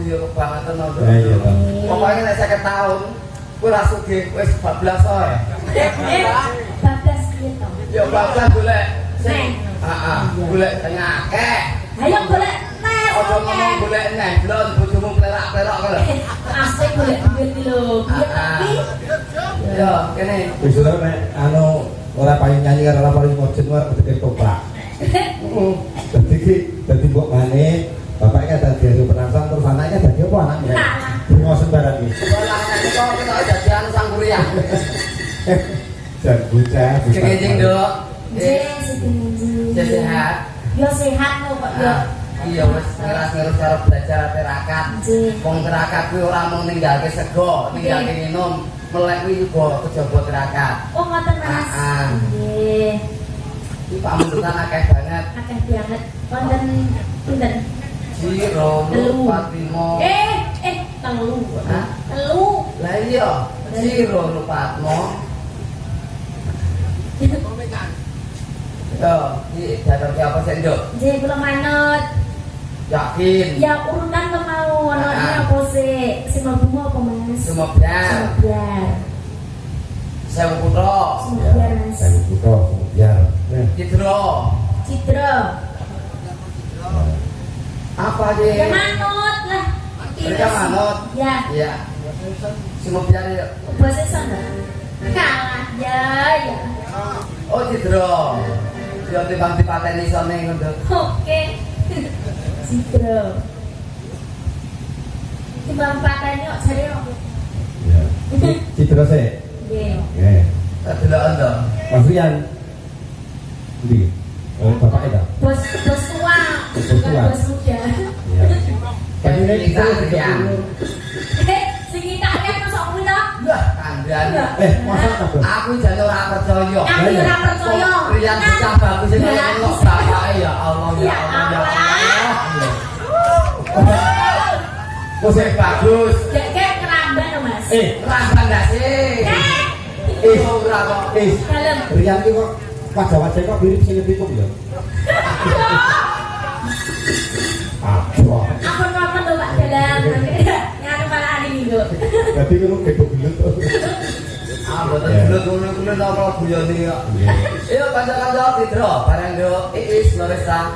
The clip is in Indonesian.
yo kebangetan lho. Iya toh. Pokoke nek 50 tahun kowe ra sugih wis 14 ae. 14 piye to? Ya 14 golek Neh. Heeh, golek sing akeh. Ayo golek neh. Aja ngomong golek neh, blon bojomu plerak-plerak kok lho. Asik golek duit iki lho. Piye tapi? Yo, kene. Wis lho nek anu ora payu nyanyi karo ora payu ngojen ora kudu ketoprak. Dadi mbok mane bapaknya dadi anu penasaran terus anaknya dadi apa anaknya? Bunga sembarang iki. Sekolah nek kok kita dadi anu sang kuliah. Dan bocah Jeng-jeng, Dok. Jeng sing Sehat. Yo sehat lho kok yo. Iya wis ngeras-ngeras karo belajar tirakat. Wong tirakat kuwi ora mung ninggalke sego, ninggalke minum, melek kuwi juga kejaba tirakat. Oh ngoten Mas. Nggih. Iki pamundutan akeh banget. Akeh banget. Wonten pinten? Jiro, Telu. Fatimo. Telu. Hah? Telu. Lah iya, Jiro Fatmo. Yo, iki jadwal apa sih, Nduk? Nggih kula manut. Yakin. Ya urutan to mau ono apa sih? Sing mlebu apa Mas? Sumobyan. Biar. Sewu Putra. Biar Mas. Saya butuh biar. Cidro. Citra. Apa sih? Ya manut lah. Mereka manut. Ya. Iya. Sumobyan ya. Bahasa sana. Kalah ya. Oh, Cidro. Yo timbang dipateni sone ngono. Oke. Citra. Timbang pateni kok jare kok. Ya. Citra sih. Nggih. Nggih. Deloken to. Mas Rian. Ndi? Oh, bapaknya dah. Bos tua. Bos tua. Bukan bos muda. Iya. Tapi ini kita Ya. Sing kita kan masuk kuwi to? Lah, kandhan. masa apa? Aku jan ora percaya. Aku ora percaya. Rian bocah bagus sing ngono bapake ya Allah ya Allah ya Allah. Kok sing bagus. Dek keramban to Mas. Ramban gak sih? Ora kok. Dalem. Rian iki kok wajah-wajah kok mirip sing pitung ya. Apa? Ampun ngoten lho Pak Dalam. Nganu malah ani lho. Berarti kudu gedhe-gedhe. Ah, boten bulut-bulut apa guyone kok. Iya, kanca-kanca Cidro, bareng Nduk Iis Loresa.